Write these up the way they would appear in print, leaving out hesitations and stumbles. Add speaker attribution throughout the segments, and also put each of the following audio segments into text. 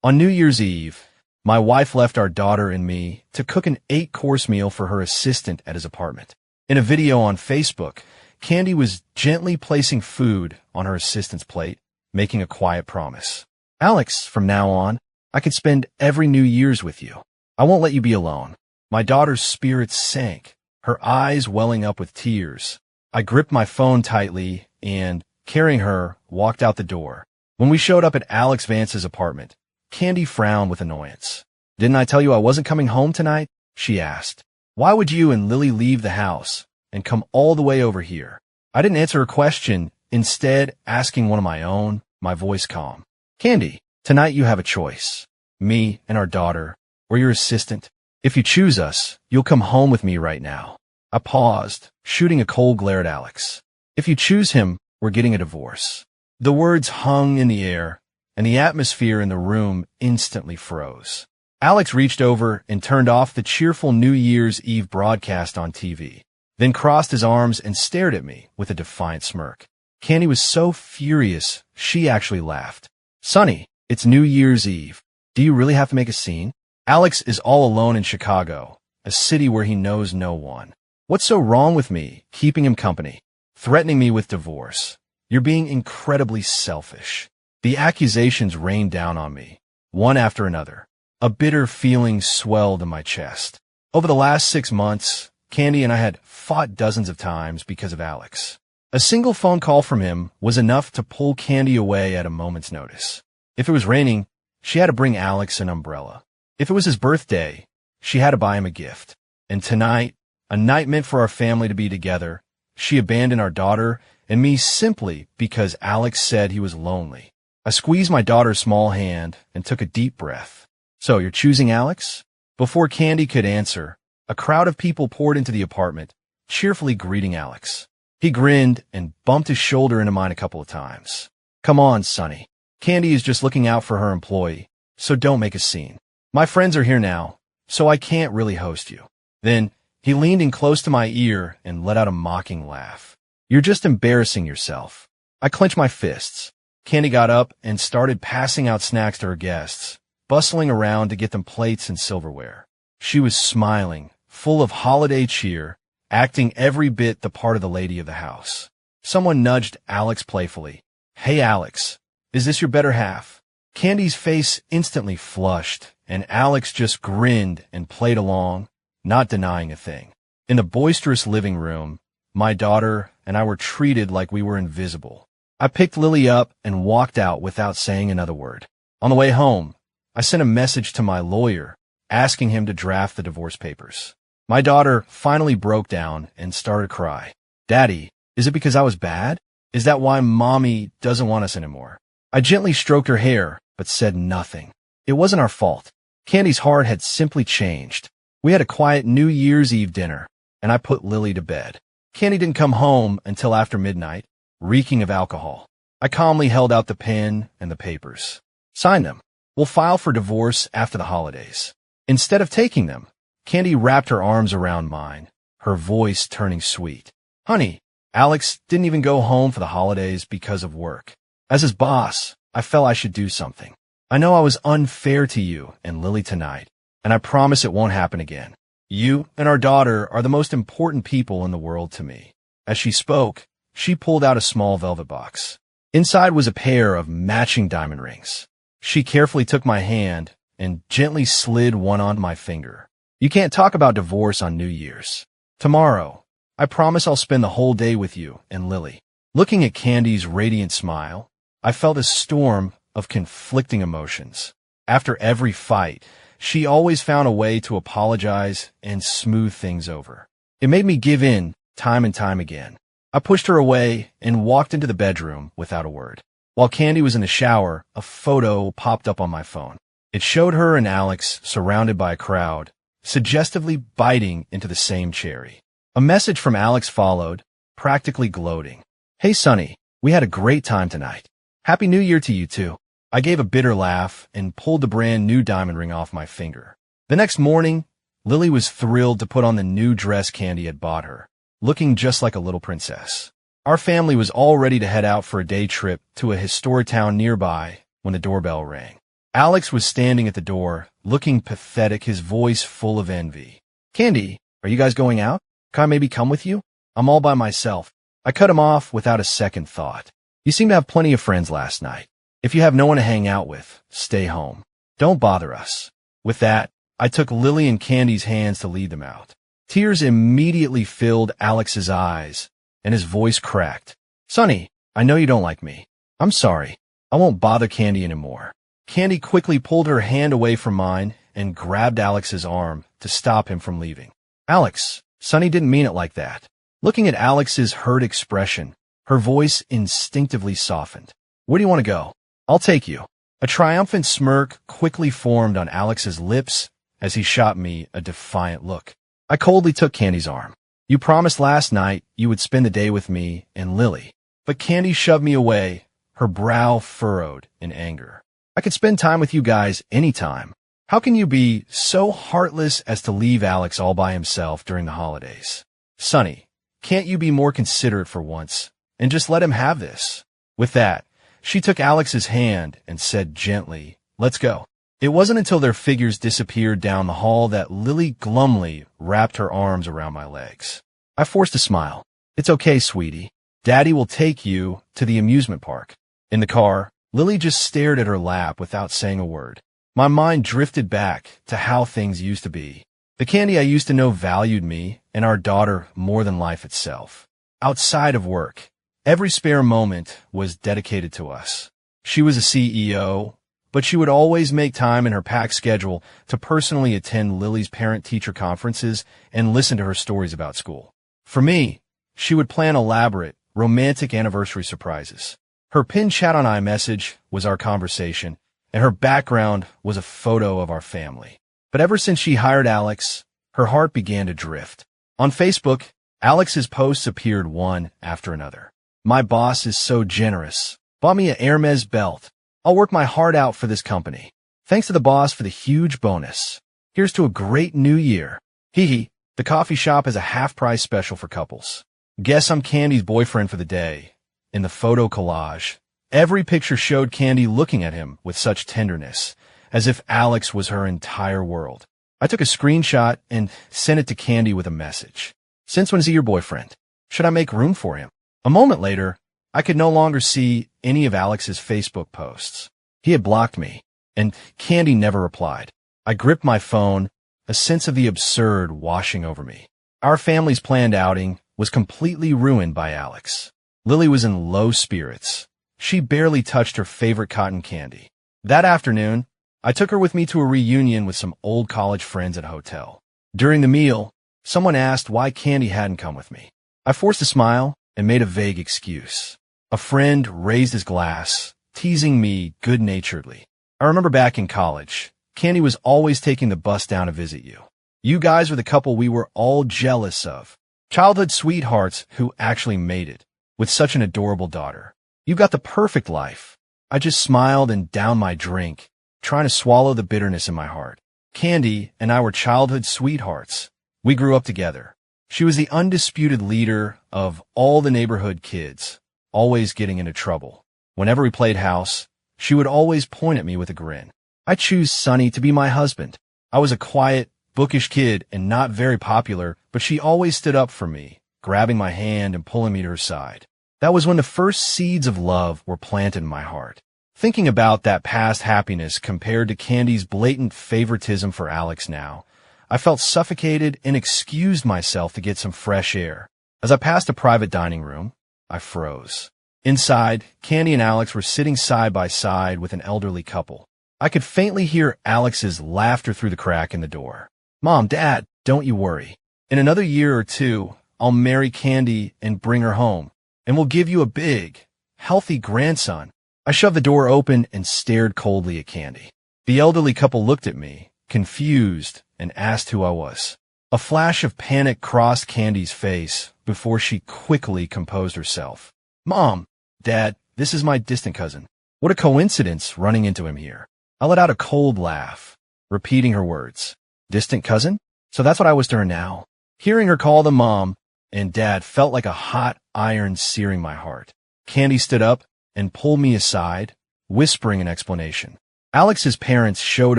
Speaker 1: On New Year's Eve, my wife left our daughter and me to cook an 8-course meal for her assistant at his apartment. In a video on Facebook, Candy was gently placing food on her assistant's plate, making a quiet promise. "Alex, from now on, I can spend every New Year's with you. I won't let you be alone." My daughter's spirits sank, her eyes welling up with tears. I gripped my phone tightly and, carrying her, walked out the door. When we showed up at Alex Vance's apartment, Candy frowned with annoyance. "Didn't I tell you I wasn't coming home tonight?" she asked. "Why would you and Lily leave the house and come all the way over here?" I didn't answer her question, instead asking one of my own, my voice calm. "Candy, tonight you have a choice. Me and our daughter, or your assistant. If you choose us, you'll come home with me right now." I paused, shooting a cold glare at Alex. "If you choose him, we're getting a divorce." The words hung in the air, and the atmosphere in the room instantly froze. Alex reached over and turned off the cheerful New Year's Eve broadcast on TV, then crossed his arms and stared at me with a defiant smirk. Candy was so furious, she actually laughed. "Sonny, it's New Year's Eve. Do you really have to make a scene? Alex is all alone in Chicago, a city where he knows no one. What's so wrong with me, keeping him company, threatening me with divorce? You're being incredibly selfish." The accusations rained down on me, one after another. A bitter feeling swelled in my chest. Over the last 6 months, Candy and I had fought dozens of times because of Alex. A single phone call from him was enough to pull Candy away at a moment's notice. If it was raining, she had to bring Alex an umbrella. If it was his birthday, she had to buy him a gift. And tonight, a night meant for our family to be together, she abandoned our daughter and me simply because Alex said he was lonely. I squeezed my daughter's small hand and took a deep breath. "So you're choosing Alex?" Before Candy could answer, a crowd of people poured into the apartment, cheerfully greeting Alex. He grinned and bumped his shoulder into mine a couple of times. "Come on, Sonny. Candy is just looking out for her employee, so don't make a scene. My friends are here now, so I can't really host you." Then he leaned in close to my ear and let out a mocking laugh. "You're just embarrassing yourself." I clenched my fists. Candy got up and started passing out snacks to her guests, bustling around to get them plates and silverware. She was smiling, full of holiday cheer, acting every bit the part of the lady of the house. Someone nudged Alex playfully. "Hey, Alex, is this your better half?" Candy's face instantly flushed, and Alex just grinned and played along, not denying a thing. In the boisterous living room, my daughter and I were treated like we were invisible. I picked Lily up and walked out without saying another word. On the way home, I sent a message to my lawyer, asking him to draft the divorce papers. My daughter finally broke down and started to cry. "Daddy, is it because I was bad? Is that why Mommy doesn't want us anymore?" I gently stroked her hair, but said nothing. It wasn't our fault. Candy's heart had simply changed. We had a quiet New Year's Eve dinner, and I put Lily to bed. Candy didn't come home until after midnight, reeking of alcohol. I calmly held out the pen and the papers. "Sign them. We'll file for divorce after the holidays." Instead of taking them, Candy wrapped her arms around mine, her voice turning sweet. "Honey, Alex didn't even go home for the holidays because of work. As his boss, I felt I should do something. I know I was unfair to you and Lily tonight, and I promise it won't happen again. You and our daughter are the most important people in the world to me." As she spoke, she pulled out a small velvet box. Inside was a pair of matching diamond rings. She carefully took my hand and gently slid one on my finger. "You can't talk about divorce on New Year's. Tomorrow, I promise I'll spend the whole day with you and Lily." Looking at Candy's radiant smile, I felt a storm of conflicting emotions. After every fight, she always found a way to apologize and smooth things over. It made me give in time and time again. I pushed her away and walked into the bedroom without a word. While Candy was in the shower, a photo popped up on my phone. It showed her and Alex surrounded by a crowd, suggestively biting into the same cherry. A message from Alex followed, practically gloating. "Hey, Sonny, we had a great time tonight. Happy New Year to you, too." I gave a bitter laugh and pulled the brand new diamond ring off my finger. The next morning, Lily was thrilled to put on the new dress Candy had bought her, looking just like a little princess. Our family was all ready to head out for a day trip to a historic town nearby when the doorbell rang. Alex was standing at the door, looking pathetic, his voice full of envy. Candy, are you guys going out? Can I maybe come with you? I'm all by myself. I cut him off without a second thought. You seem to have plenty of friends last night. If you have no one to hang out with, stay home. Don't bother us. With that, I took Lily and Candy's hands to lead them out. Tears immediately filled Alex's eyes, and his voice cracked. Sonny, I know you don't like me. I'm sorry. I won't bother Candy anymore. Candy quickly pulled her hand away from mine and grabbed Alex's arm to stop him from leaving. Alex, Sonny didn't mean it like that. Looking at Alex's hurt expression, her voice instinctively softened. Where do you want to go? I'll take you. A triumphant smirk quickly formed on Alex's lips as he shot me a defiant look. I coldly took Candy's arm. You promised last night you would spend the day with me and Lily. But Candy shoved me away, her brow furrowed in anger. I could spend time with you guys anytime. How can you be so heartless as to leave Alex all by himself during the holidays? Sonny, can't you be more considerate for once and just let him have this? With that, she took Alex's hand and said gently, let's go. It wasn't until their figures disappeared down the hall that Lily glumly wrapped her arms around my legs. I forced a smile. It's okay, sweetie. Daddy will take you to the amusement park. In the car, Lily just stared at her lap without saying a word. My mind drifted back to how things used to be. The Candy I used to know valued me and our daughter more than life itself. Outside of work, every spare moment was dedicated to us. She was a CEO, but she would always make time in her packed schedule to personally attend Lily's parent-teacher conferences and listen to her stories about school. For me, she would plan elaborate, romantic anniversary surprises. Her pinned chat on iMessage was our conversation, and her background was a photo of our family. But ever since she hired Alex, her heart began to drift. On Facebook, Alex's posts appeared one after another. My boss is so generous. Bought me a Hermes belt. I'll work my heart out for this company. Thanks to the boss for the huge bonus. Here's to a great new year. Hee hee, the coffee shop has a half-price special for couples. Guess I'm Candy's boyfriend for the day. In the photo collage, every picture showed Candy looking at him with such tenderness, as if Alex was her entire world. I took a screenshot and sent it to Candy with a message. Since when's he your boyfriend? Should I make room for him? A moment later, I could no longer see any of Alex's Facebook posts. He had blocked me, and Candy never replied. I gripped my phone, a sense of the absurd washing over me. Our family's planned outing was completely ruined by Alex. Lily was in low spirits. She barely touched her favorite cotton candy. That afternoon, I took her with me to a reunion with some old college friends at a hotel. During the meal, someone asked why Candy hadn't come with me. I forced a smile and made a vague excuse. A friend raised his glass, teasing me good-naturedly. I remember back in college, Candy was always taking the bus down to visit you. You guys were the couple we were all jealous of. Childhood sweethearts who actually made it, with such an adorable daughter. You've got the perfect life. I just smiled and downed my drink, trying to swallow the bitterness in my heart. Candy and I were childhood sweethearts. We grew up together. She was the undisputed leader of all the neighborhood kids, always getting into trouble. Whenever we played house, she would always point at me with a grin. I choose Sonny to be my husband. I was a quiet, bookish kid and not very popular, but she always stood up for me, grabbing my hand and pulling me to her side. That was when the first seeds of love were planted in my heart. Thinking about that past happiness compared to Candy's blatant favoritism for Alex now, I felt suffocated and excused myself to get some fresh air. As I passed a private dining room, I froze. Inside, Candy and Alex were sitting side by side with an elderly couple. I could faintly hear Alex's laughter through the crack in the door. Mom, Dad, don't you worry. In another year or two, I'll marry Candy and bring her home, and we'll give you a big, healthy grandson. I shoved the door open and stared coldly at Candy. The elderly couple looked at me, confused, and asked who I was. A flash of panic crossed Candy's face before she quickly composed herself. Mom, Dad, this is my distant cousin. What a coincidence running into him here. I let out a cold laugh, repeating her words. Distant cousin? So that's what I was to her now. Hearing her call them Mom and Dad felt like a hot iron searing my heart. Candy stood up and pulled me aside, whispering an explanation. Alex's parents showed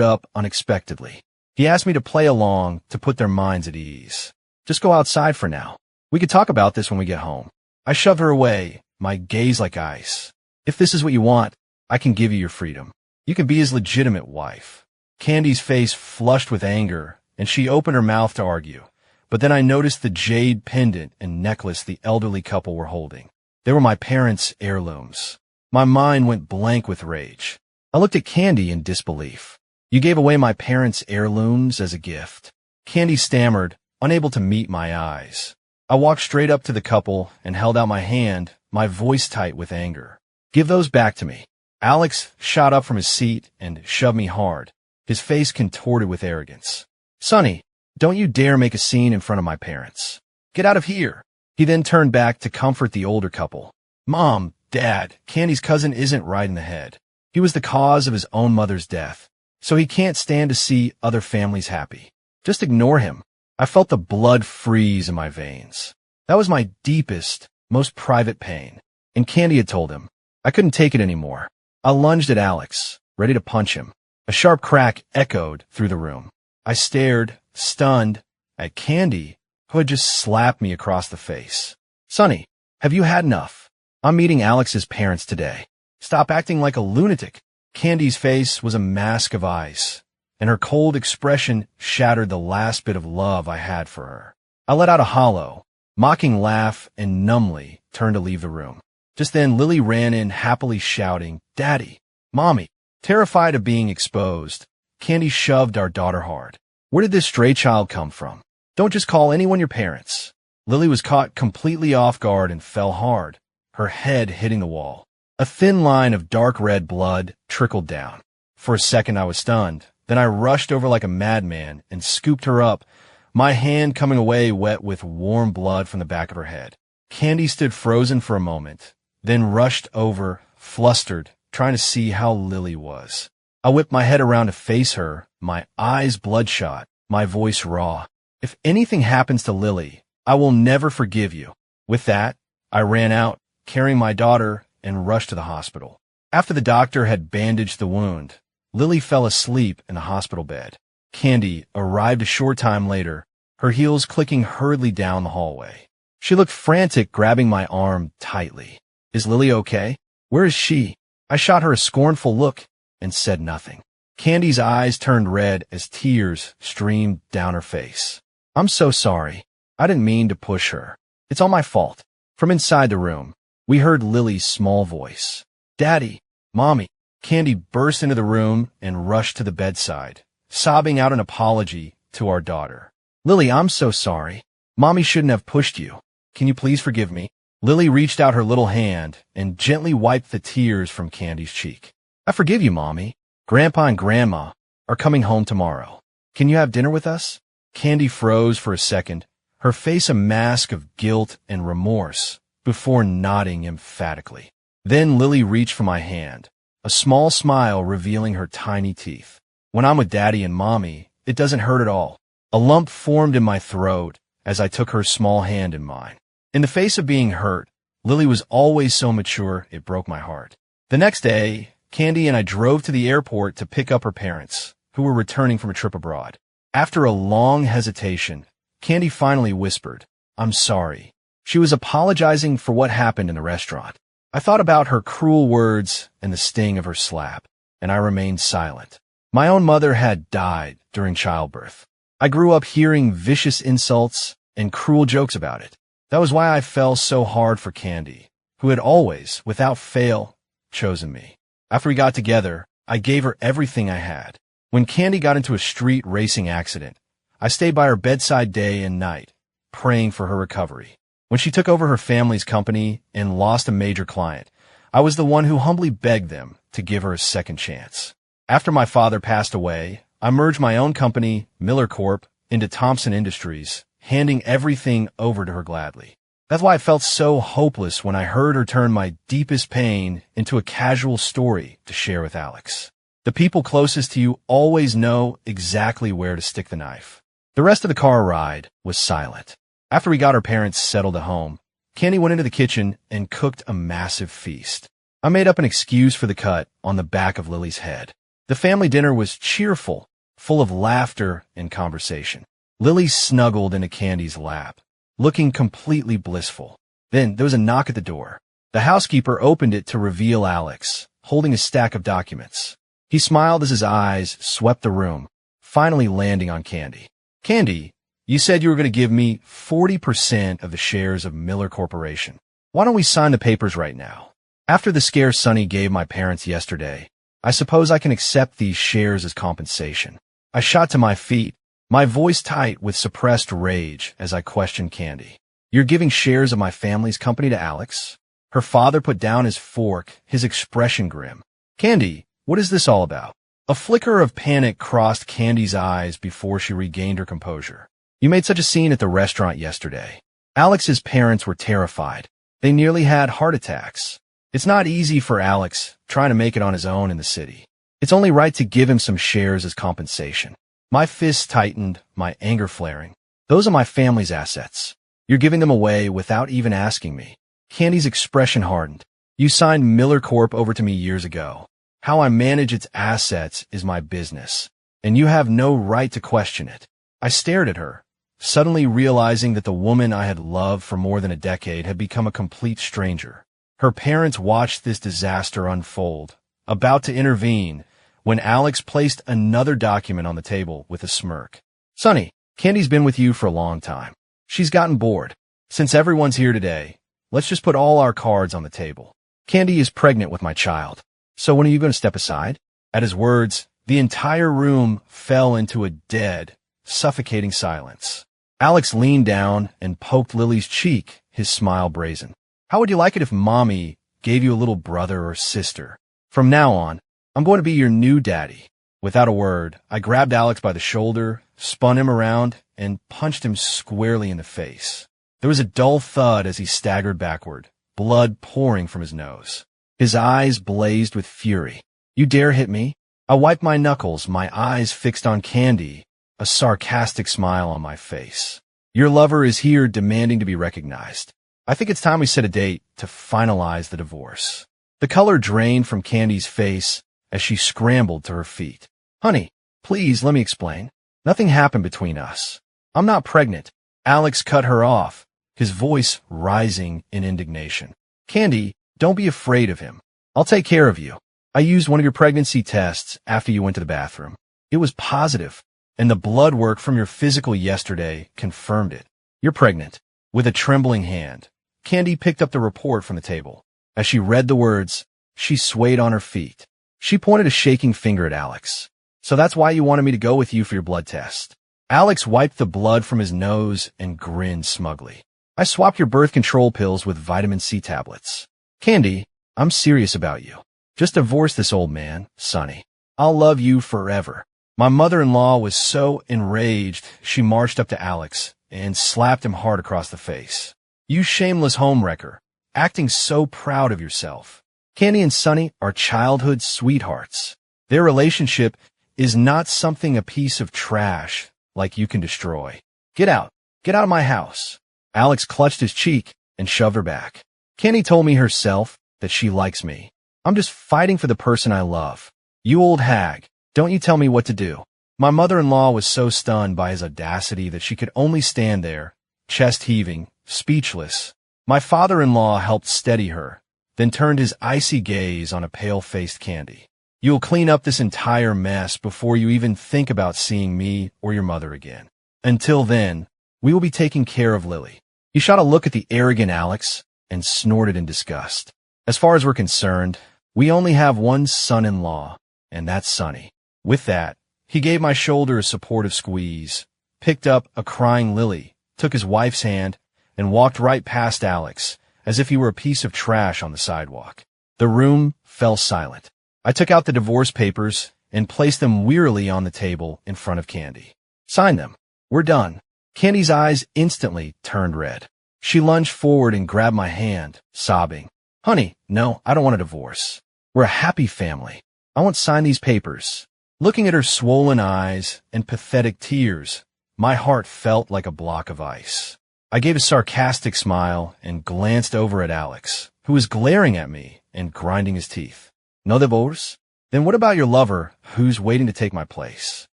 Speaker 1: up unexpectedly. He asked me to play along to put their minds at ease. Just go outside for now. We could talk about this when we get home. I shoved her away, my gaze like ice. If this is what you want, I can give you your freedom. You can be his legitimate wife. Candy's face flushed with anger, and she opened her mouth to argue. But then I noticed the jade pendant and necklace the elderly couple were holding. They were my parents' heirlooms. My mind went blank with rage. I looked at Candy in disbelief. You gave away my parents' heirlooms as a gift. Candy stammered, unable to meet my eyes. I walked straight up to the couple and held out my hand, my voice tight with anger. Give those back to me. Alex shot up from his seat and shoved me hard, his face contorted with arrogance. Sonny, don't you dare make a scene in front of my parents. Get out of here. He then turned back to comfort the older couple. Mom, Dad, Candy's cousin isn't right in the head. He was the cause of his own mother's death, so he can't stand to see other families happy. Just ignore him. I felt the blood freeze in my veins. That was my deepest, most private pain, and Candy had told him. I couldn't take it anymore. I lunged at Alex, ready to punch him. A sharp crack echoed through the room. I stared, stunned, at Candy, who had just slapped me across the face. Sonny, have you had enough? I'm meeting Alex's parents today. Stop acting like a lunatic. Candy's face was a mask of ice, and her cold expression shattered the last bit of love I had for her. I let out a hollow, mocking laugh and numbly turned to leave the room. Just then, Lily ran in happily shouting, Daddy, Mommy. Terrified of being exposed, Candy shoved our daughter hard. Where did this stray child come from? Don't just call anyone your parents. Lily was caught completely off guard and fell hard, her head hitting the wall. A thin line of dark red blood trickled down. For a second I was stunned. Then I rushed over like a madman and scooped her up, my hand coming away wet with warm blood from the back of her head. Candy stood frozen for a moment, then rushed over, flustered, trying to see how Lily was. I whipped my head around to face her, my eyes bloodshot, my voice raw. If anything happens to Lily, I will never forgive you. With that, I ran out, carrying my daughter, and rushed to the hospital. After the doctor had bandaged the wound, Lily fell asleep in the hospital bed. Candy arrived a short time later, her heels clicking hurriedly down the hallway. She looked frantic, grabbing my arm tightly. Is Lily okay? Where is she? I shot her a scornful look and said nothing. Candy's eyes turned red as tears streamed down her face. I'm so sorry. I didn't mean to push her. It's all my fault. From inside the room, we heard Lily's small voice. Daddy, Mommy. Candy burst into the room and rushed to the bedside, sobbing out an apology to our daughter. Lily, I'm so sorry. Mommy shouldn't have pushed you. Can you please forgive me? Lily reached out her little hand and gently wiped the tears from Candy's cheek. I forgive you, Mommy. Grandpa and Grandma are coming home tomorrow. Can you have dinner with us? Candy froze for a second, her face a mask of guilt and remorse, before nodding emphatically. Then Lily reached for my hand, a small smile revealing her tiny teeth. When I'm with Daddy and Mommy, it doesn't hurt at all. A lump formed in my throat as I took her small hand in mine. In the face of being hurt, Lily was always so mature, it broke my heart. The next day, Candy and I drove to the airport to pick up her parents, who were returning from a trip abroad. After a long hesitation, Candy finally whispered, I'm sorry. She was apologizing for what happened in the restaurant. I thought about her cruel words and the sting of her slap, and I remained silent. My own mother had died during childbirth. I grew up hearing vicious insults and cruel jokes about it. That was why I fell so hard for Candy, who had always, without fail, chosen me. After we got together, I gave her everything I had. When Candy got into a street racing accident, I stayed by her bedside day and night, praying for her recovery. When she took over her family's company and lost a major client, I was the one who humbly begged them to give her a second chance. After my father passed away, I merged my own company, Miller Corp., into Thompson Industries, handing everything over to her gladly. That's why I felt so hopeless when I heard her turn my deepest pain into a casual story to share with Alex. The people closest to you always know exactly where to stick the knife. The rest of the car ride was silent. After we got our parents settled at home, Candy went into the kitchen and cooked a massive feast. I made up an excuse for the cut on the back of Lily's head. The family dinner was cheerful, full of laughter and conversation. Lily snuggled into Candy's lap, looking completely blissful. Then there was a knock at the door. The housekeeper opened it to reveal Alex, holding a stack of documents. He smiled as his eyes swept the room, finally landing on Candy. Candy, you said you were going to give me 40% of the shares of Miller Corporation. Why don't we sign the papers right now? After the scare Sonny gave my parents yesterday, I suppose I can accept these shares as compensation. I shot to my feet, my voice tight with suppressed rage as I questioned Candy. You're giving shares of my family's company to Alex? Her father put down his fork, his expression grim. Candy, what is this all about? A flicker of panic crossed Candy's eyes before she regained her composure. You made such a scene at the restaurant yesterday. Alex's parents were terrified. They nearly had heart attacks. It's not easy for Alex, trying to make it on his own in the city. It's only right to give him some shares as compensation. My fists tightened, my anger flaring. Those are my family's assets. You're giving them away without even asking me. Candy's expression hardened. You signed Miller Corp over to me years ago. How I manage its assets is my business, and you have no right to question it. I stared at her, suddenly realizing that the woman I had loved for more than a decade had become a complete stranger. Her parents watched this disaster unfold, about to intervene, when Alex placed another document on the table with a smirk. Sonny, Candy's been with you for a long time. She's gotten bored. Since everyone's here today, let's just put all our cards on the table. Candy is pregnant with my child. So when are you going to step aside? At his words, the entire room fell into a dead, suffocating silence. Alex leaned down and poked Lily's cheek, his smile brazen. How would you like it if Mommy gave you a little brother or sister? From now on, I'm going to be your new daddy. Without a word, I grabbed Alex by the shoulder, spun him around, and punched him squarely in the face. There was a dull thud as he staggered backward, blood pouring from his nose. His eyes blazed with fury. You dare hit me? I wiped my knuckles, my eyes fixed on Candy, a sarcastic smile on my face. Your lover is here demanding to be recognized. I think it's time we set a date to finalize the divorce. The color drained from Candy's face as she scrambled to her feet. Honey, please let me explain. Nothing happened between us. I'm not pregnant. Alex cut her off, his voice rising in indignation. Candy, don't be afraid of him. I'll take care of you. I used one of your pregnancy tests after you went to the bathroom. It was positive, and the blood work from your physical yesterday confirmed it. You're pregnant. With a trembling hand, Candy picked up the report from the table. As she read the words, she swayed on her feet. She pointed a shaking finger at Alex. So that's why you wanted me to go with you for your blood test. Alex wiped the blood from his nose and grinned smugly. I swapped your birth control pills with vitamin C tablets. Candy, I'm serious about you. Just divorce this old man, Sonny. I'll love you forever. My mother-in-law was so enraged, she marched up to Alex and slapped him hard across the face. You shameless homewrecker, acting so proud of yourself. Candy and Sonny are childhood sweethearts. Their relationship is not something a piece of trash like you can destroy. Get out. Get out of my house. Alex clutched his cheek and shoved her back. Candy told me herself that she likes me. I'm just fighting for the person I love. You old hag, don't you tell me what to do. My mother-in-law was so stunned by his audacity that she could only stand there, chest heaving, speechless. My father-in-law helped steady her, then turned his icy gaze on a pale-faced Candy. You'll clean up this entire mess before you even think about seeing me or your mother again. Until then, we will be taking care of Lily. He shot a look at the arrogant Alex and snorted in disgust. As far as we're concerned, we only have one son-in-law, and that's Sonny. With that, he gave my shoulder a supportive squeeze, picked up a crying Lily, took his wife's hand, and walked right past Alex, as if he were a piece of trash on the sidewalk. The room fell silent. I took out the divorce papers and placed them wearily on the table in front of Candy. Sign them. We're done. Candy's eyes instantly turned red. She lunged forward and grabbed my hand, sobbing. Honey, no, I don't want a divorce. We're a happy family. I won't sign these papers. Looking at her swollen eyes and pathetic tears, my heart felt like a block of ice. I gave a sarcastic smile and glanced over at Alex, who was glaring at me and grinding his teeth. No divorce? Then what about your lover who's waiting to take my place?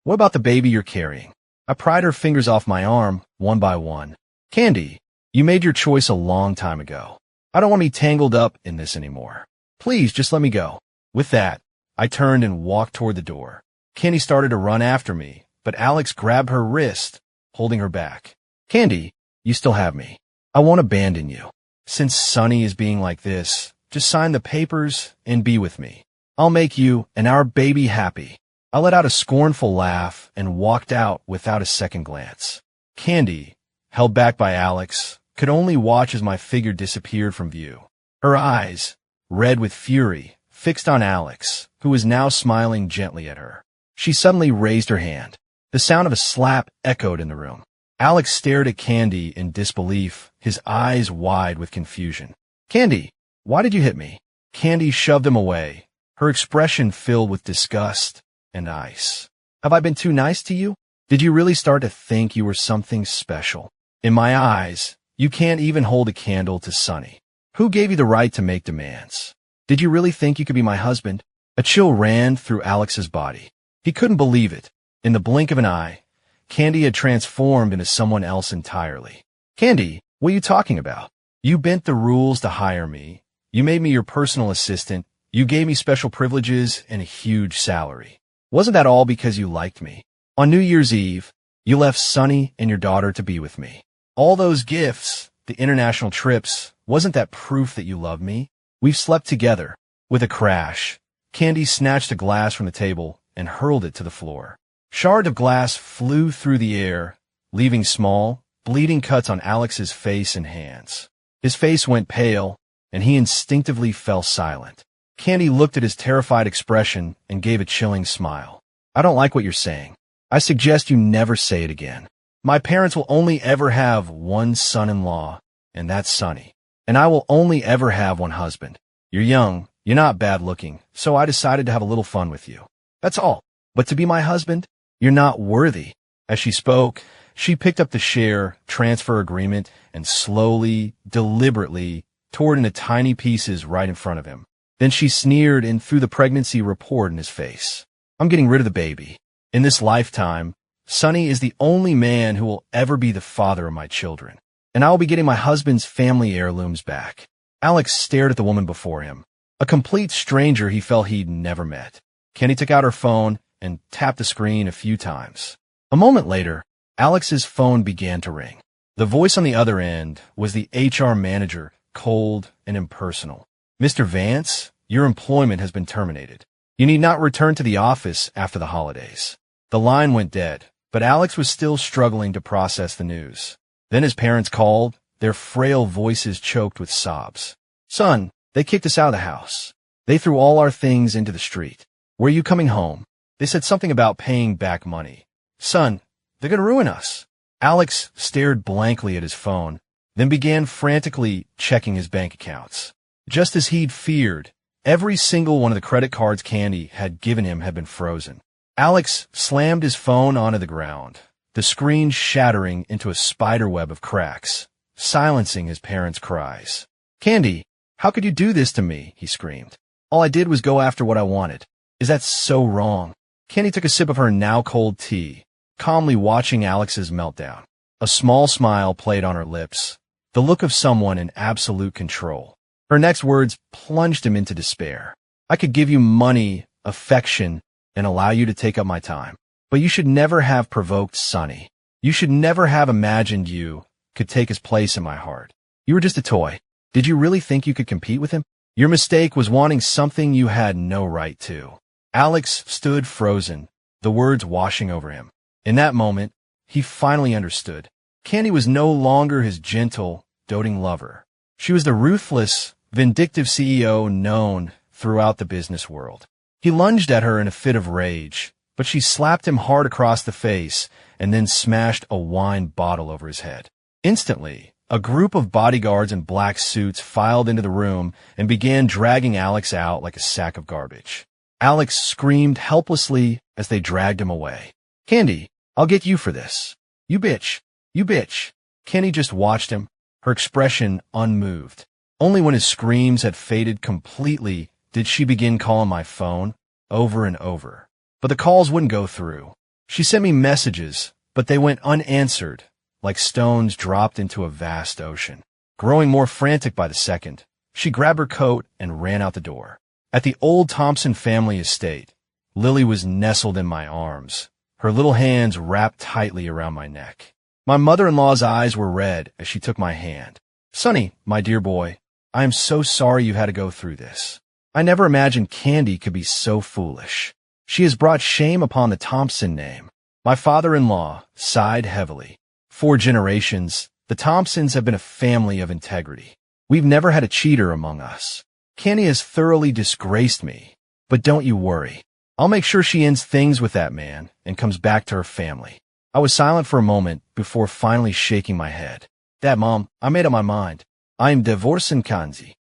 Speaker 1: What about the baby you're carrying? I pried her fingers off my arm, one by one. Candy, you made your choice a long time ago. I don't want to be tangled up in this anymore. Please, just let me go. With that, I turned and walked toward the door. Candy started to run after me, but Alex grabbed her wrist, holding her back. Candy, you still have me. I won't abandon you. Since Sonny is being like this, just sign the papers and be with me. I'll make you and our baby happy. I let out a scornful laugh and walked out without a second glance. Candy, held back by Alex, could only watch as my figure disappeared from view. Her eyes, red with fury, fixed on Alex, who was now smiling gently at her. She suddenly raised her hand. The sound of a slap echoed in the room. Alex stared at Candy in disbelief, his eyes wide with confusion. Candy, why did you hit me? Candy shoved him away, her expression filled with disgust and ice. Have I been too nice to you? Did you really start to think you were something special? In my eyes, you can't even hold a candle to Sonny. Who gave you the right to make demands? Did you really think you could be my husband? A chill ran through Alex's body. He couldn't believe it. In the blink of an eye, Candy had transformed into someone else entirely. Candy, what are you talking about? You bent the rules to hire me. You made me your personal assistant. You gave me special privileges and a huge salary. Wasn't that all because you liked me? On New Year's Eve, you left Sonny and your daughter to be with me. All those gifts, the international trips, wasn't that proof that you loved me? We've slept together. With a crash, Candy snatched a glass from the table and hurled it to the floor. Shards of glass flew through the air, leaving small, bleeding cuts on Alex's face and hands. His face went pale, and he instinctively fell silent. Candy looked at his terrified expression and gave a chilling smile. I don't like what you're saying. I suggest you never say it again. My parents will only ever have one son-in-law, and that's Sonny. And I will only ever have one husband. You're young, you're not bad-looking, so I decided to have a little fun with you. That's all. But to be my husband, you're not worthy. As she spoke, she picked up the share transfer agreement and slowly, deliberately, tore it into tiny pieces right in front of him. Then she sneered and threw the pregnancy report in his face. I'm getting rid of the baby. In this lifetime, Sonny is the only man who will ever be the father of my children. And I will be getting my husband's family heirlooms back. Alex stared at the woman before him, a complete stranger he felt he'd never met. Kenny took out her phone and tapped the screen a few times. A moment later, Alex's phone began to ring. The voice on the other end was the HR manager, cold and impersonal. Mr. Vance, your employment has been terminated. You need not return to the office after the holidays. The line went dead, but Alex was still struggling to process the news. Then his parents called, their frail voices choked with sobs. Son, they kicked us out of the house. They threw all our things into the street. Were you coming home? They said something about paying back money. Son, they're going to ruin us. Alex stared blankly at his phone, then began frantically checking his bank accounts. Just as he'd feared, every single one of the credit cards Candy had given him had been frozen. Alex slammed his phone onto the ground, the screen shattering into a spiderweb of cracks, silencing his parents' cries. Candy, how could you do this to me? He screamed. All I did was go after what I wanted. Is that so wrong? Candy took a sip of her now cold tea, calmly watching Alex's meltdown. A small smile played on her lips, the look of someone in absolute control. Her next words plunged him into despair. I could give you money, affection, and allow you to take up my time. But you should never have provoked Sonny. You should never have imagined you could take his place in my heart. You were just a toy. Did you really think you could compete with him? Your mistake was wanting something you had no right to. Alex stood frozen, the words washing over him. In that moment, he finally understood. Candy was no longer his gentle, doting lover. She was the ruthless, vindictive CEO known throughout the business world. He lunged at her in a fit of rage, but she slapped him hard across the face and then smashed a wine bottle over his head. Instantly, a group of bodyguards in black suits filed into the room and began dragging Alex out like a sack of garbage. Alex screamed helplessly as they dragged him away. Candy, I'll get you for this. You bitch. You bitch. Kenny just watched him, her expression unmoved. Only when his screams had faded completely did she begin calling my phone. over and over. But the calls wouldn't go through. She sent me messages, but they went unanswered, like stones dropped into a vast ocean. Growing more frantic by the second, she grabbed her coat and ran out the door. At the old Thompson family estate, Lily was nestled in my arms, her little hands wrapped tightly around my neck. My mother-in-law's eyes were red as she took my hand. "Sonny, my dear boy, I am so sorry you had to go through this. I never imagined Candy could be so foolish. She has brought shame upon the Thompson name." My father-in-law sighed heavily. "For generations, the Thompsons have been a family of integrity. We've never had a cheater among us. Candy has thoroughly disgraced me, but don't you worry. I'll make sure she ends things with that man and comes back to her family." I was silent for a moment before finally shaking my head. "Dad, Mom, I made up my mind. I am divorcing Kanzi.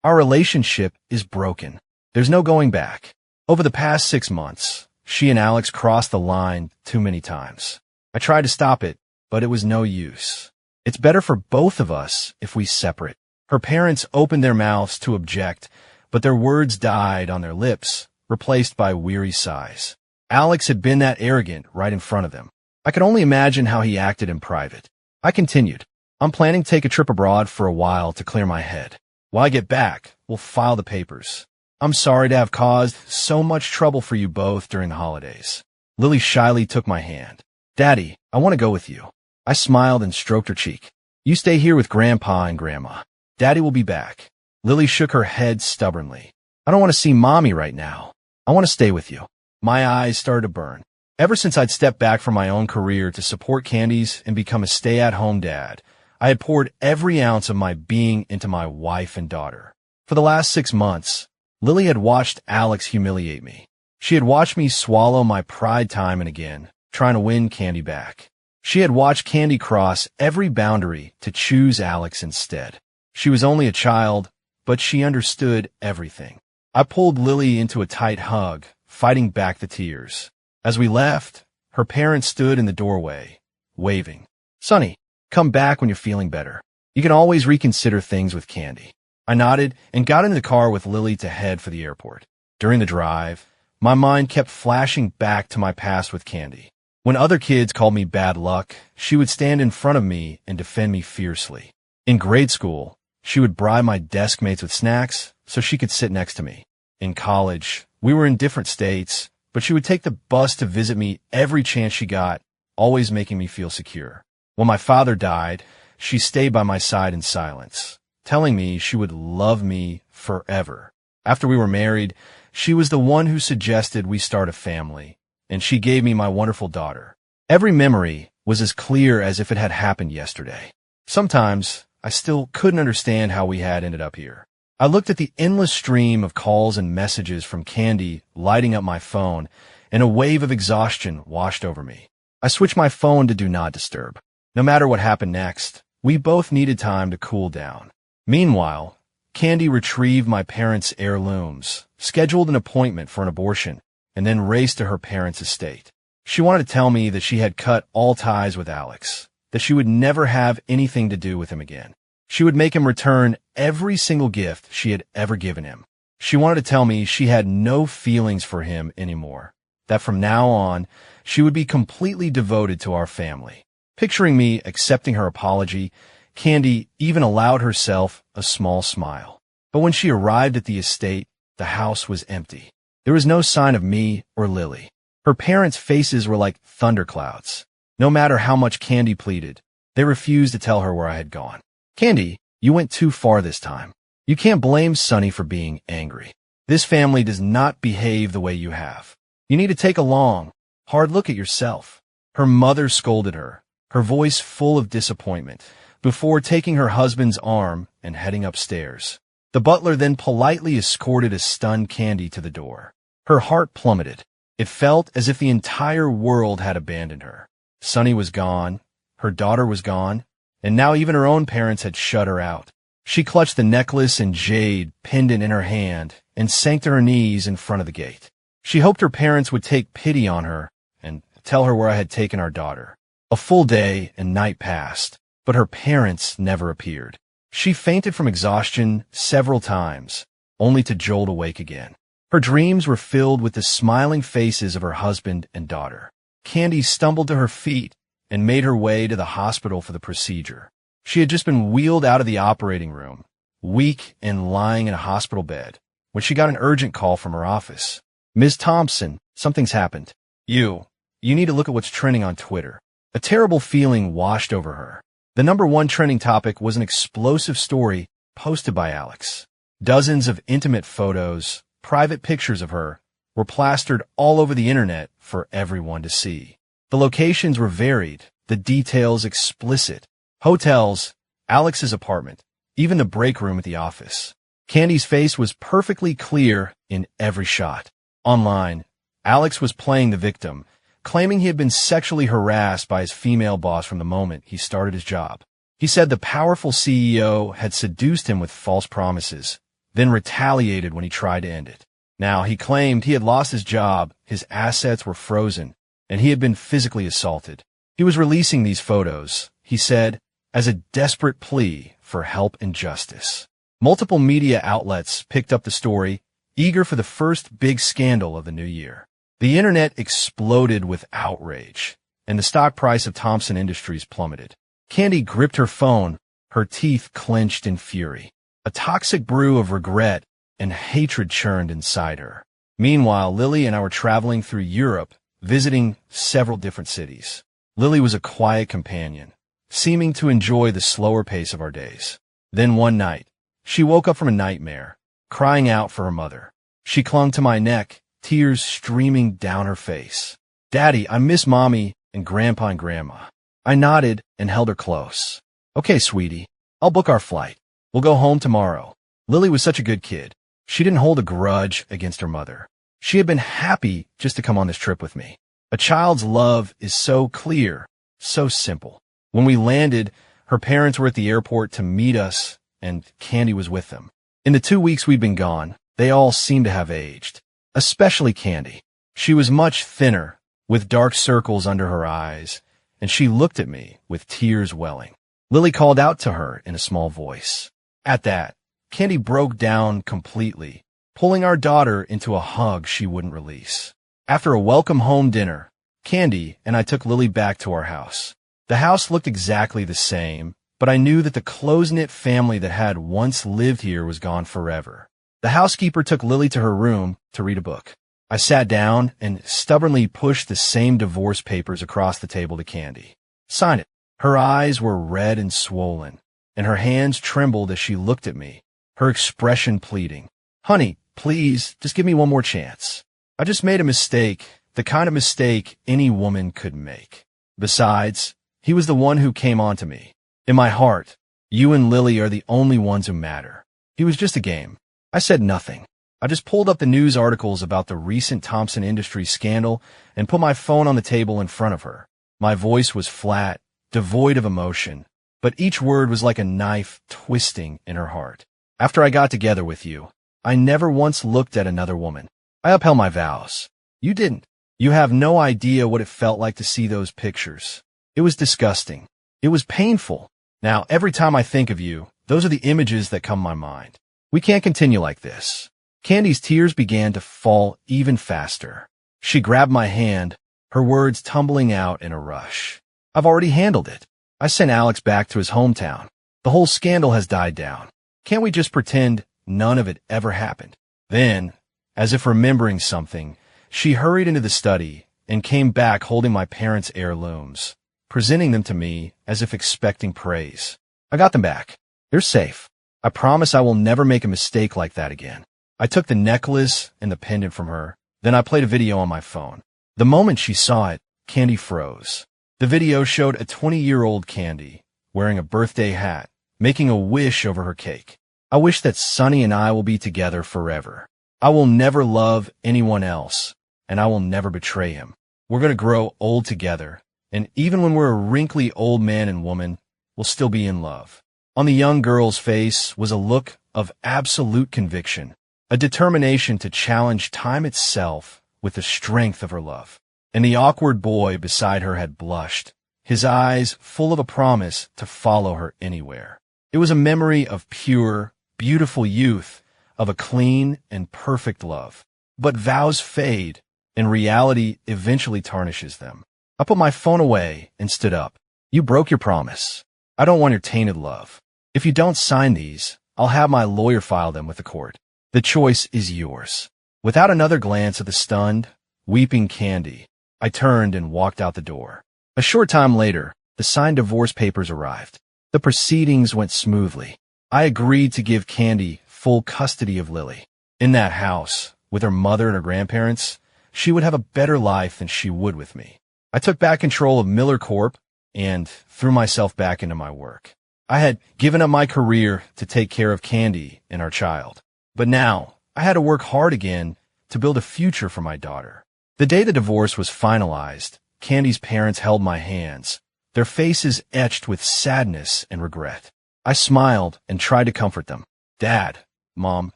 Speaker 1: Our relationship is broken. There's no going back. Over the past 6 months, she and Alex crossed the line too many times. I tried to stop it, but it was no use. It's better for both of us if we separate." Her parents opened their mouths to object, but their words died on their lips, replaced by weary sighs. Alex had been that arrogant right in front of them. I could only imagine how he acted in private. I continued, "I'm planning to take a trip abroad for a while to clear my head. When I get back, we'll file the papers. I'm sorry to have caused so much trouble for you both during the holidays." Lily shyly took my hand. "Daddy, I want to go with you." I smiled and stroked her cheek. "You stay here with Grandpa and Grandma. Daddy will be back." Lily shook her head stubbornly. "I don't want to see Mommy right now. I want to stay with you." My eyes started to burn. Ever since I'd stepped back from my own career to support Candy's and become a stay-at-home dad, I had poured every ounce of my being into my wife and daughter. For the last 6 months, Lily had watched Alex humiliate me. She had watched me swallow my pride time and again, trying to win Candy back. She had watched Candy cross every boundary to choose Alex instead. She was only a child, but she understood everything. I pulled Lily into a tight hug, fighting back the tears. As we left, her parents stood in the doorway, waving. "Sonny, come back when you're feeling better. You can always reconsider things with Candy." I nodded and got into the car with Lily to head for the airport. During the drive, my mind kept flashing back to my past with Candy. When other kids called me bad luck, she would stand in front of me and defend me fiercely. In grade school, she would bribe my desk mates with snacks so she could sit next to me. In college, we were in different states, but she would take the bus to visit me every chance she got, always making me feel secure. When my father died, she stayed by my side in silence, telling me she would love me forever. After we were married, she was the one who suggested we start a family, and she gave me my wonderful daughter. Every memory was as clear as if it had happened yesterday. Sometimes, I still couldn't understand how we had ended up here. I looked at the endless stream of calls and messages from Candy lighting up my phone, and a wave of exhaustion washed over me. I switched my phone to Do Not Disturb. No matter what happened next, we both needed time to cool down. Meanwhile, Candy retrieved my parents' heirlooms, scheduled an appointment for an abortion, and then raced to her parents' estate. She wanted to tell me that she had cut all ties with Alex, that she would never have anything to do with him again. She would make him return every single gift she had ever given him. She wanted to tell me she had no feelings for him anymore, that from now on, she would be completely devoted to our family. Picturing me accepting her apology, Candy even allowed herself a small smile. But when she arrived at the estate, the house was empty. There was no sign of me or Lily. Her parents' faces were like thunderclouds. No matter how much Candy pleaded, they refused to tell her where I had gone. "Candy, you went too far this time. You can't blame Sonny for being angry. This family does not behave the way you have. You need to take a long, hard look at yourself." Her mother scolded her, her voice full of disappointment, before taking her husband's arm and heading upstairs. The butler then politely escorted a stunned Candy to the door. Her heart plummeted. It felt as if the entire world had abandoned her. Sonny was gone, her daughter was gone, and now even her own parents had shut her out. She clutched the necklace and jade pendant in her hand and sank to her knees in front of the gate. She hoped her parents would take pity on her and tell her where I had taken our daughter. A full day and night passed, but her parents never appeared. She fainted from exhaustion several times, only to jolt awake again. Her dreams were filled with the smiling faces of her husband and daughter. Candy stumbled to her feet and made her way to the hospital for the procedure. She had just been wheeled out of the operating room, weak and lying in a hospital bed, when she got an urgent call from her office. "Ms. Thompson, something's happened. You need to look at what's trending on Twitter." A terrible feeling washed over her. The #1 trending topic was an explosive story posted by Alex. Dozens of intimate photos, private pictures of her, were plastered all over the internet for everyone to see. The locations were varied, the details explicit. Hotels, Alex's apartment, even the break room at the office. Candy's face was perfectly clear in every shot. Online, Alex was playing the victim, claiming he had been sexually harassed by his female boss from the moment he started his job. He said the powerful CEO had seduced him with false promises, then retaliated when he tried to end it. Now, he claimed he had lost his job, his assets were frozen, and he had been physically assaulted. He was releasing these photos, he said, as a desperate plea for help and justice. Multiple media outlets picked up the story, eager for the first big scandal of the new year. The internet exploded with outrage, and the stock price of Thompson Industries plummeted. Candy gripped her phone, her teeth clenched in fury. A toxic brew of regret and hatred churned inside her. Meanwhile, Lily and I were traveling through Europe, visiting several different cities. Lily was a quiet companion, seeming to enjoy the slower pace of our days. Then one night, she woke up from a nightmare, crying out for her mother. She clung to my neck, tears streaming down her face. "Daddy, I miss Mommy and Grandpa and Grandma." I nodded and held her close. "Okay, sweetie, I'll book our flight. We'll go home tomorrow." Lily was such a good kid. She didn't hold a grudge against her mother. She had been happy just to come on this trip with me. A child's love is so clear, so simple. When we landed, her parents were at the airport to meet us, and Candy was with them. In the 2 weeks we'd been gone, they all seemed to have aged, especially Candy. She was much thinner, with dark circles under her eyes, and she looked at me with tears welling. Lily called out to her in a small voice. At that, Candy broke down completely, pulling our daughter into a hug she wouldn't release. After a welcome home dinner, Candy and I took Lily back to our house. The house looked exactly the same, but I knew that the close-knit family that had once lived here was gone forever. The housekeeper took Lily to her room to read a book. I sat down and stubbornly pushed the same divorce papers across the table to Candy. "Sign it." Her eyes were red and swollen, and her hands trembled as she looked at me, her expression pleading. "Honey, please, just give me one more chance. I just made a mistake, the kind of mistake any woman could make. Besides, he was the one who came on to me. In my heart, you and Lily are the only ones who matter. He was just a game." I said nothing. I just pulled up the news articles about the recent Thompson Industries scandal and put my phone on the table in front of her. My voice was flat, devoid of emotion, but each word was like a knife twisting in her heart. "After I got together with you, I never once looked at another woman. I upheld my vows. You didn't. You have no idea what it felt like to see those pictures. It was disgusting. It was painful. Now, every time I think of you, those are the images that come to my mind. We can't continue like this." Candy's tears began to fall even faster. She grabbed my hand, her words tumbling out in a rush. "I've already handled it. I sent Alex back to his hometown. The whole scandal has died down. Can't we just pretend none of it ever happened?" Then, as if remembering something, she hurried into the study and came back holding my parents' heirlooms, presenting them to me as if expecting praise. "I got them back. They're safe. I promise I will never make a mistake like that again." I took the necklace and the pendant from her, then I played a video on my phone. The moment she saw it, Candy froze. The video showed a 20-year-old Candy, wearing a birthday hat, making a wish over her cake. "I wish that Sonny and I will be together forever. I will never love anyone else, and I will never betray him. We're going to grow old together, and even when we're a wrinkly old man and woman, we'll still be in love." On the young girl's face was a look of absolute conviction, a determination to challenge time itself with the strength of her love. And the awkward boy beside her had blushed, his eyes full of a promise to follow her anywhere. It was a memory of pure, beautiful youth, of a clean and perfect love. But vows fade, and reality eventually tarnishes them. I put my phone away and stood up. You broke your promise. I don't want your tainted love. If you don't sign these, I'll have my lawyer file them with the court. The choice is yours. Without another glance at the stunned, weeping Candy, I turned and walked out the door. A short time later, the signed divorce papers arrived. The proceedings went smoothly. I agreed to give Candy full custody of Lily. In that house, with her mother and her grandparents, she would have a better life than she would with me. I took back control of Miller Corp and threw myself back into my work. I had given up my career to take care of Candy and our child. But now, I had to work hard again to build a future for my daughter. The day the divorce was finalized, Candy's parents held my hands, their faces etched with sadness and regret. I smiled and tried to comfort them. Dad, Mom,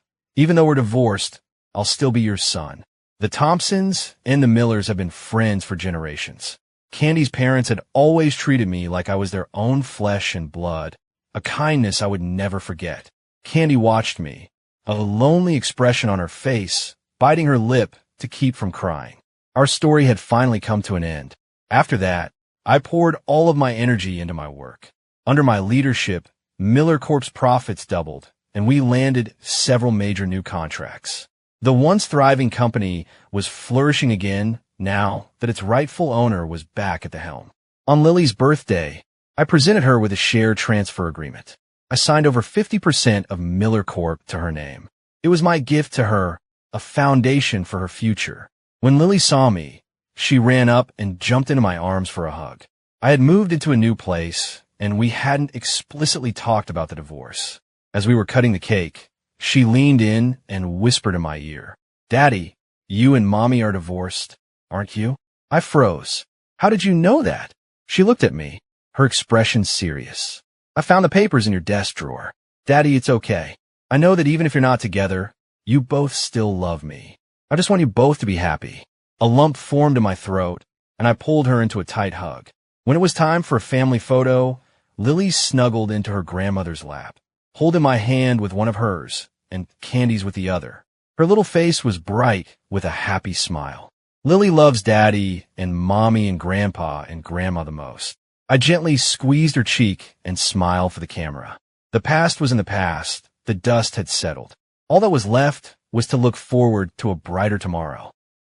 Speaker 1: even though we're divorced, I'll still be your son. The Thompsons and the Millers have been friends for generations. Candy's parents had always treated me like I was their own flesh and blood, a kindness I would never forget. Candy watched me, a lonely expression on her face, biting her lip to keep from crying. Our story had finally come to an end. After that, I poured all of my energy into my work. Under my leadership, Miller Corp's profits doubled, and we landed several major new contracts. The once thriving company was flourishing again now that its rightful owner was back at the helm. On Lily's birthday, I presented her with a share transfer agreement. I signed over 50% of Miller Corp to her name. It was my gift to her, a foundation for her future. When Lily saw me, she ran up and jumped into my arms for a hug. I had moved into a new place, and we hadn't explicitly talked about the divorce. As we were cutting the cake, she leaned in and whispered in my ear, "Daddy, you and Mommy are divorced, aren't you?" I froze. "How did you know that?" She looked at me, her expression serious. "I found the papers in your desk drawer. Daddy, it's okay. I know that even if you're not together, you both still love me. I just want you both to be happy." A lump formed in my throat, and I pulled her into a tight hug. When it was time for a family photo, Lily snuggled into her grandmother's lap, holding my hand with one of hers and Candy's with the other. Her little face was bright with a happy smile. Lily loves Daddy and Mommy and Grandpa and Grandma the most. I gently squeezed her cheek and smiled for the camera. The past was in the past. The dust had settled. All that was left was to look forward to a brighter tomorrow.